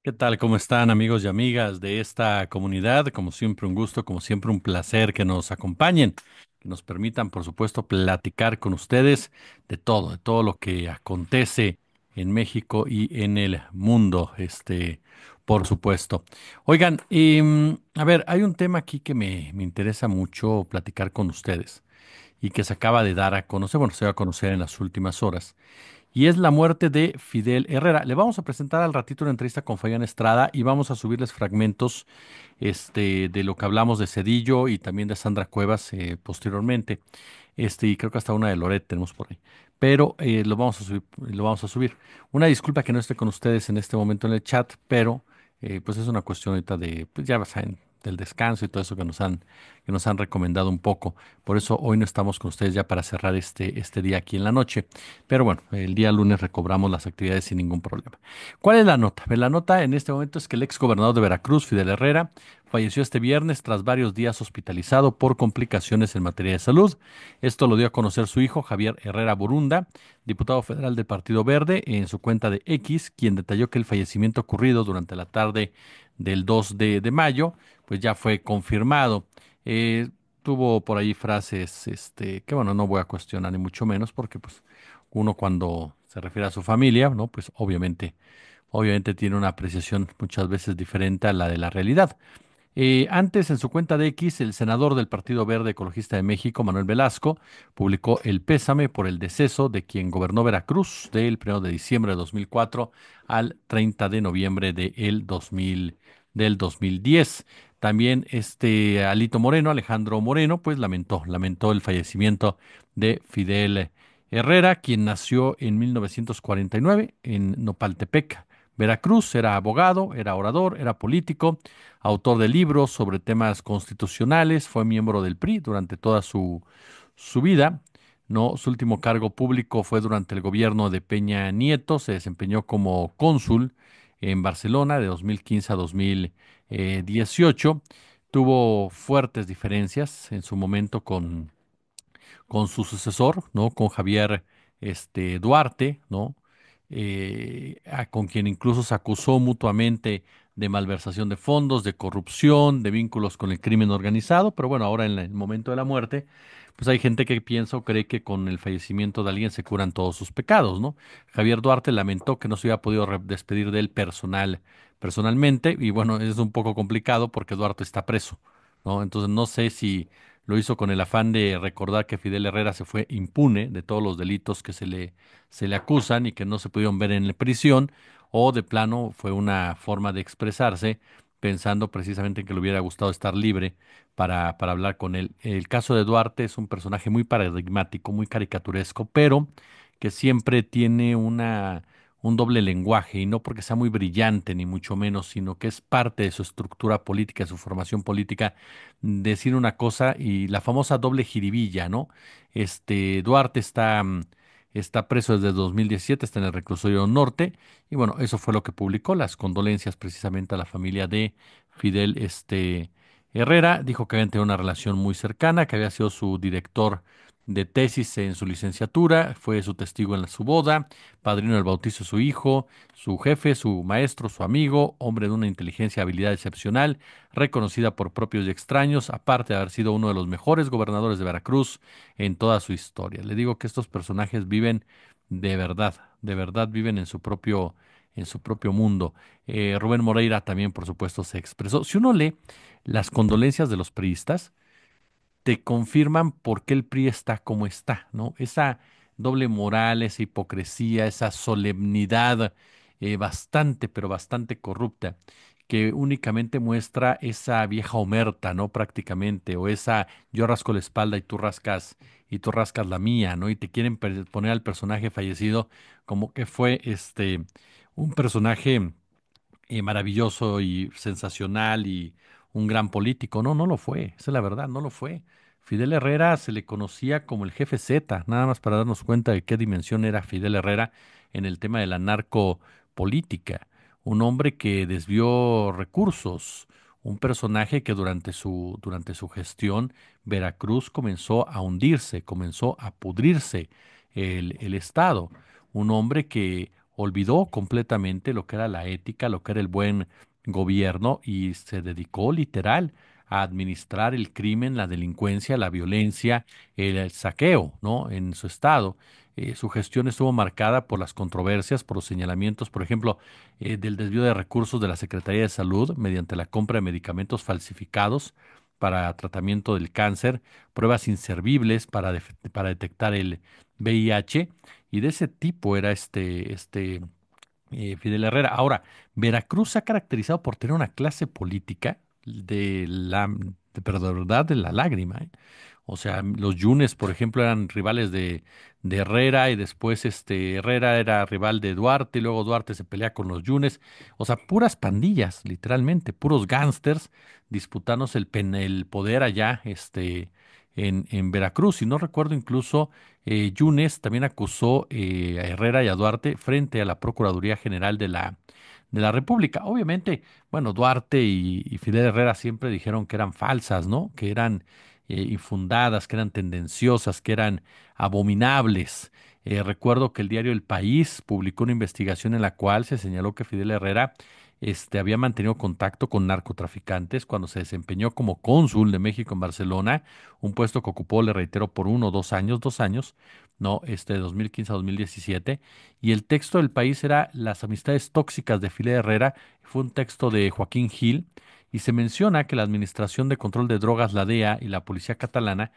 ¿Qué tal? ¿Cómo están amigos y amigas de esta comunidad? Como siempre un gusto, como siempre un placer que nos acompañen, que nos permitan, por supuesto, platicar con ustedes de todo lo que acontece en México y en el mundo, por supuesto. Oigan, a ver, hay un tema aquí que me interesa mucho platicar con ustedes y que se acaba de dar a conocer, bueno, se va a conocer en las últimas horas y es la muerte de Fidel Herrera. Le vamos a presentar al ratito una entrevista con Fabián Estrada y vamos a subirles fragmentos de lo que hablamos de Cedillo y también de Sandra Cuevas posteriormente. Y creo que hasta una de Loret tenemos por ahí. Pero lo vamos a subir, lo vamos a subir. Una disculpa que no esté con ustedes en este momento en el chat, pero pues es una cuestión ahorita de, pues ya saben, del descanso y todo eso que nos han recomendado un poco. Por eso hoy no estamos con ustedes ya para cerrar este día aquí en la noche. Pero bueno, el día lunes recobramos las actividades sin ningún problema. ¿Cuál es la nota? Pues la nota en este momento es que el ex gobernador de Veracruz, Fidel Herrera, falleció este viernes tras varios días hospitalizado por complicaciones en materia de salud. Esto lo dio a conocer su hijo, Javier Herrera Borunda, diputado federal del Partido Verde, en su cuenta de X, quien detalló que el fallecimiento ocurrido durante la tarde del 2 de mayo, pues ya fue confirmado. Eh, Tuvo por ahí frases, que bueno, no voy a cuestionar ni mucho menos, porque pues uno cuando se refiere a su familia, ¿no? Pues obviamente tiene una apreciación muchas veces diferente a la de la realidad. Antes, en su cuenta de X, el senador del Partido Verde Ecologista de México, Manuel Velasco, publicó el pésame por el deceso de quien gobernó Veracruz del 1 de diciembre de 2004 al 30 de noviembre del 2010. También Alito Moreno, Alejandro Moreno, pues lamentó el fallecimiento de Fidel Herrera, quien nació en 1949 en Nopaltepec, Veracruz. Era abogado, era orador, era político, autor de libros sobre temas constitucionales, fue miembro del PRI durante toda su vida. No, su último cargo público fue durante el gobierno de Peña Nieto, se desempeñó como cónsul en Barcelona de 2015 a 2018. Tuvo fuertes diferencias en su momento con su sucesor, ¿no? Con Javier Duarte, ¿no? Con quien incluso se acusó mutuamente de malversación de fondos, de corrupción, de vínculos con el crimen organizado, pero bueno, ahora en el momento de la muerte, pues hay gente que piensa o cree que con el fallecimiento de alguien se curan todos sus pecados, ¿no? Javier Duarte lamentó que no se hubiera podido despedir de él personalmente, y bueno, es un poco complicado porque Duarte está preso, ¿no? Entonces no sé si lo hizo con el afán de recordar que Fidel Herrera se fue impune de todos los delitos que se le acusan y que no se pudieron ver en la prisión, o de plano fue una forma de expresarse pensando precisamente en que le hubiera gustado estar libre para hablar con él. El caso de Duarte es un personaje muy paradigmático, muy caricaturesco, pero que siempre tiene un doble lenguaje, y no porque sea muy brillante, ni mucho menos, sino que es parte de su estructura política, de su formación política, decir una cosa y la famosa doble jiribilla, ¿no? Duarte está preso desde 2017, está en el reclusorio norte, y bueno, eso fue lo que publicó, las condolencias precisamente a la familia de Fidel, Herrera. Dijo que habían tenido una relación muy cercana, que había sido su director de tesis en su licenciatura, fue su testigo en su boda, padrino del bautizo de su hijo, su jefe, su maestro, su amigo, hombre de una inteligencia y habilidad excepcional, reconocida por propios y extraños, aparte de haber sido uno de los mejores gobernadores de Veracruz en toda su historia. Le digo que estos personajes viven de verdad viven en su propio mundo. Rubén Moreira también, por supuesto, se expresó. Si uno lee las condolencias de los priistas, te confirman por qué el PRI está como está, ¿no? Esa doble moral, esa hipocresía, esa solemnidad bastante, pero bastante corrupta, que únicamente muestra esa vieja omerta, ¿no? Prácticamente, o esa yo rasco la espalda y tú rascas la mía, ¿no? Y te quieren poner al personaje fallecido como que fue un personaje maravilloso y sensacional y un gran político. No, no lo fue, esa es la verdad, no lo fue. Fidel Herrera se le conocía como el jefe Z, nada más para darnos cuenta de qué dimensión era Fidel Herrera en el tema de la narcopolítica. Un hombre que desvió recursos, un personaje que durante su gestión Veracruz comenzó a hundirse, comenzó a pudrirse el Estado. Un hombre que olvidó completamente lo que era la ética, lo que era el buen gobierno y se dedicó literal a administrar el crimen, la delincuencia, la violencia, el saqueo, ¿no? En su estado. Su gestión estuvo marcada por las controversias, por los señalamientos, por ejemplo, del desvío de recursos de la Secretaría de Salud mediante la compra de medicamentos falsificados para tratamiento del cáncer, pruebas inservibles para detectar el VIH, y de ese tipo era Fidel Herrera. Ahora, Veracruz se ha caracterizado por tener una clase política pero de verdad, de la lágrima, ¿eh? O sea, los Yunes, por ejemplo, eran rivales de Herrera y después Herrera era rival de Duarte y luego Duarte se pelea con los Yunes. O sea, puras pandillas, literalmente, puros gángsters disputándose el poder allá en Veracruz. Y no recuerdo incluso, Yunes también acusó a Herrera y a Duarte frente a la Procuraduría General de la República. Obviamente, bueno, Duarte y Fidel Herrera siempre dijeron que eran falsas, ¿no? Que eran infundadas, que eran tendenciosas, que eran abominables. Recuerdo que el diario El País publicó una investigación en la cual se señaló que Fidel Herrera había mantenido contacto con narcotraficantes cuando se desempeñó como cónsul de México en Barcelona, un puesto que ocupó, le reitero, por 2 años, no, de 2015 a 2017. Y el texto del País era Las amistades tóxicas de Fidel Herrera. Fue un texto de Joaquín Gil y se menciona que la Administración de Control de Drogas, la DEA, y la policía catalana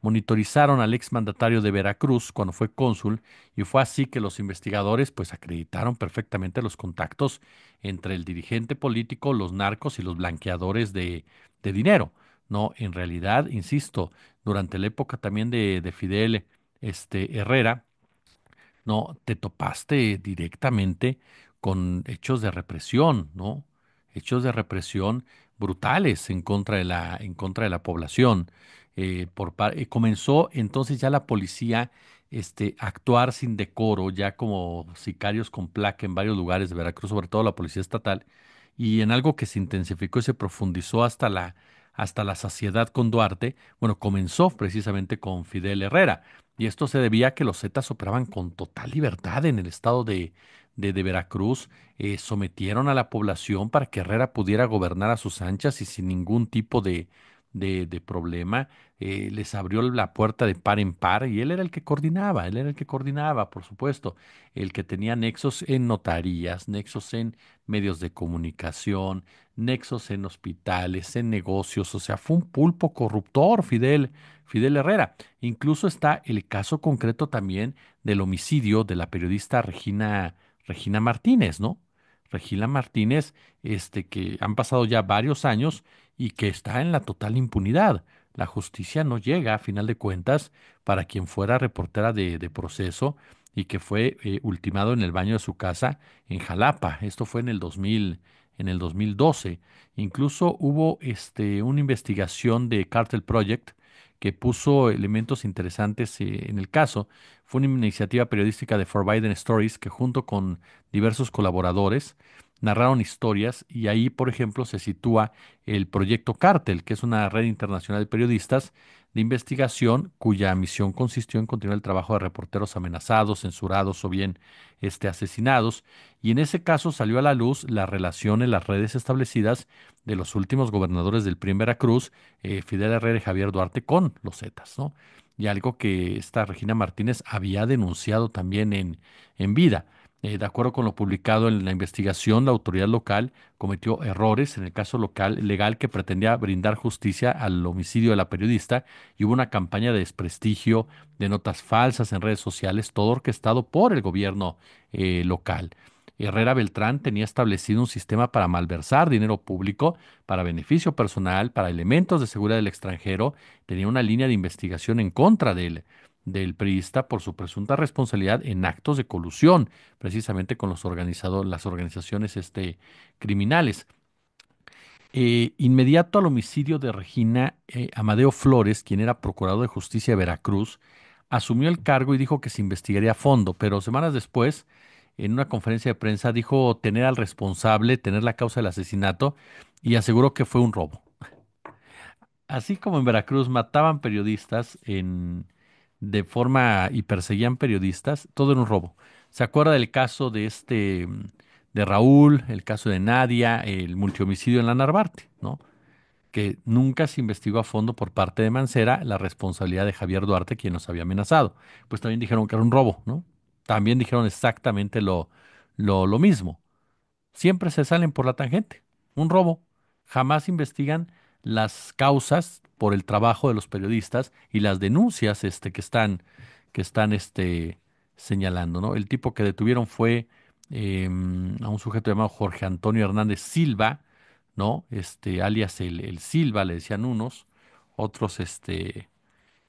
monitorizaron al exmandatario de Veracruz cuando fue cónsul, y fue así que los investigadores pues acreditaron perfectamente los contactos entre el dirigente político, los narcos y los blanqueadores de dinero. No, en realidad, insisto, durante la época también de Fidel Herrera, no, te topaste directamente con hechos de represión, ¿no? Hechos de represión brutales en contra de la población. Comenzó entonces ya la policía a actuar sin decoro, ya como sicarios con placa en varios lugares de Veracruz, sobre todo la policía estatal, y en algo que se intensificó y se profundizó hasta la saciedad con Duarte. Bueno, comenzó precisamente con Fidel Herrera. Y esto se debía a que los Zetas operaban con total libertad en el estado de Veracruz. Sometieron a la población para que Herrera pudiera gobernar a sus anchas y sin ningún tipo de problema. Les abrió la puerta de par en par y él era el que coordinaba, por supuesto, el que tenía nexos en notarías, nexos en medios de comunicación, nexos en hospitales, en negocios. O sea, fue un pulpo corruptor, Fidel Herrera. Incluso está el caso concreto también del homicidio de la periodista Regina Martínez, ¿no? Regina Martínez, que han pasado ya varios años y que está en la total impunidad. La justicia no llega, a final de cuentas, para quien fuera reportera de Proceso y que fue ultimado en el baño de su casa en Jalapa. Esto fue en el 2012. Incluso hubo una investigación de Cartel Project que puso elementos interesantes en el caso. Fue una iniciativa periodística de Forbidden Stories que junto con diversos colaboradores narraron historias, y ahí, por ejemplo, se sitúa el Proyecto Cártel, que es una red internacional de periodistas de investigación cuya misión consistió en continuar el trabajo de reporteros amenazados, censurados o bien asesinados. Y en ese caso salió a la luz la relación en las redes establecidas de los últimos gobernadores del PRI en Veracruz, Fidel Herrera y Javier Duarte, con los Zetas, ¿no? Y algo que esta Regina Martínez había denunciado también en vida. De acuerdo con lo publicado en la investigación, la autoridad local cometió errores en el caso legal que pretendía brindar justicia al homicidio de la periodista, y hubo una campaña de desprestigio, de notas falsas en redes sociales, todo orquestado por el gobierno local. Herrera Beltrán tenía establecido un sistema para malversar dinero público para beneficio personal, para elementos de seguridad del extranjero. Tenía una línea de investigación en contra del priista por su presunta responsabilidad en actos de colusión, precisamente con las organizaciones criminales. Inmediato al homicidio de Regina, Amadeo Flores, quien era procurador de justicia de Veracruz, asumió el cargo y dijo que se investigaría a fondo, pero semanas después, en una conferencia de prensa, dijo tener al responsable, tener la causa del asesinato, y aseguró que fue un robo. Así como en Veracruz mataban periodistas de forma y perseguían periodistas, todo era un robo. ¿Se acuerda del caso de de Raúl, el caso de Nadia, el multihomicidio en la Narvarte, ¿no? Que nunca se investigó a fondo por parte de Mancera la responsabilidad de Javier Duarte, quien nos había amenazado. Pues también dijeron que era un robo, ¿no? También dijeron exactamente lo mismo. Siempre se salen por la tangente. Un robo. Jamás investigan las causas por el trabajo de los periodistas y las denuncias que están señalando, ¿no? El tipo que detuvieron fue a un sujeto llamado Jorge Antonio Hernández Silva, ¿no? Alias el Silva, le decían unos, otros,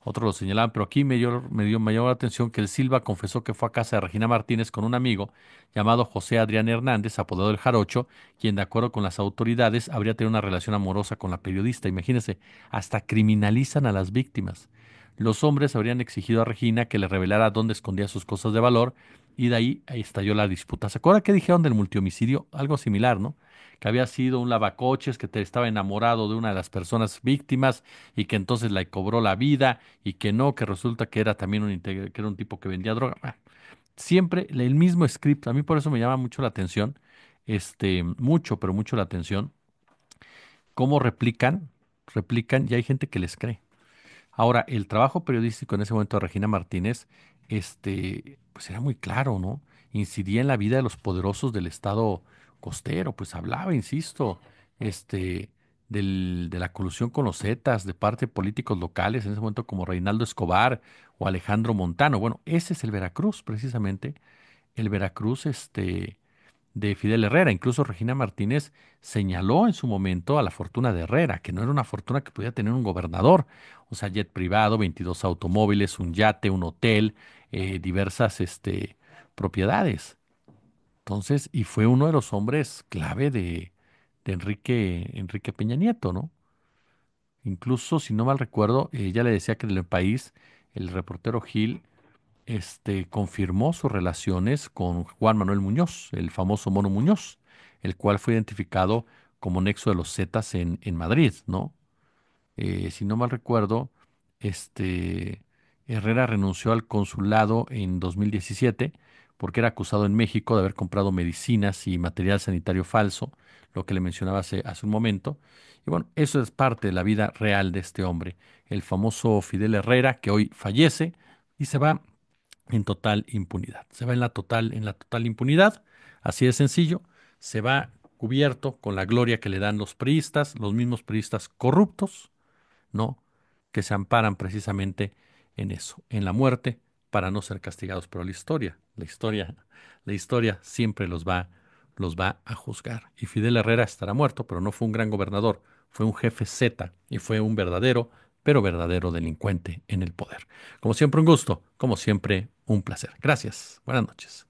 otros lo señalaban, pero aquí me llamó la atención que el Silva confesó que fue a casa de Regina Martínez con un amigo llamado José Adrián Hernández, apodado el Jarocho, quien de acuerdo con las autoridades habría tenido una relación amorosa con la periodista. Imagínense, hasta criminalizan a las víctimas. Los hombres habrían exigido a Regina que le revelara dónde escondía sus cosas de valor y de ahí estalló la disputa. ¿Se acuerda qué dijeron del multihomicidio? Algo similar, ¿no? Que había sido un lavacoches, que estaba enamorado de una de las personas víctimas y que entonces le cobró la vida y que no, que resulta que era también que era un tipo que vendía droga. Siempre el mismo script, a mí por eso me llama mucho la atención, mucho, pero mucho la atención, cómo replican y hay gente que les cree. Ahora, el trabajo periodístico en ese momento de Regina Martínez, pues era muy claro, ¿no? Incidía en la vida de los poderosos del estado costero, pues hablaba, insisto, este, de la colusión con los Zetas, de parte de políticos locales, en ese momento como Reinaldo Escobar o Alejandro Montano. Bueno, ese es el Veracruz, precisamente, el Veracruz, de Fidel Herrera. Incluso Regina Martínez señaló en su momento a la fortuna de Herrera, que no era una fortuna que podía tener un gobernador. O sea, jet privado, 22 automóviles, un yate, un hotel, diversas propiedades. Entonces, y fue uno de los hombres clave de Enrique Peña Nieto, ¿no? Incluso, si no mal recuerdo, ella le decía que en el país, el reportero Gil confirmó sus relaciones con Juan Manuel Muñoz, el famoso Mono Muñoz, el cual fue identificado como nexo de los Zetas en Madrid, ¿no? Si no mal recuerdo, este, Herrera renunció al consulado en 2017 porque era acusado en México de haber comprado medicinas y material sanitario falso, lo que le mencionaba hace un momento. Y bueno, eso es parte de la vida real de este hombre, el famoso Fidel Herrera, que hoy fallece y se va en total impunidad. Se va en la total impunidad, así de sencillo, se va cubierto con la gloria que le dan los priistas, los mismos priistas corruptos, ¿no? Que se amparan precisamente en eso, en la muerte, para no ser castigados. Pero la historia siempre los va a juzgar. Y Fidel Herrera estará muerto, pero no fue un gran gobernador, fue un jefe Z y fue un verdadero, pero verdadero delincuente en el poder. Como siempre, un gusto, como siempre, un placer. Gracias. Buenas noches.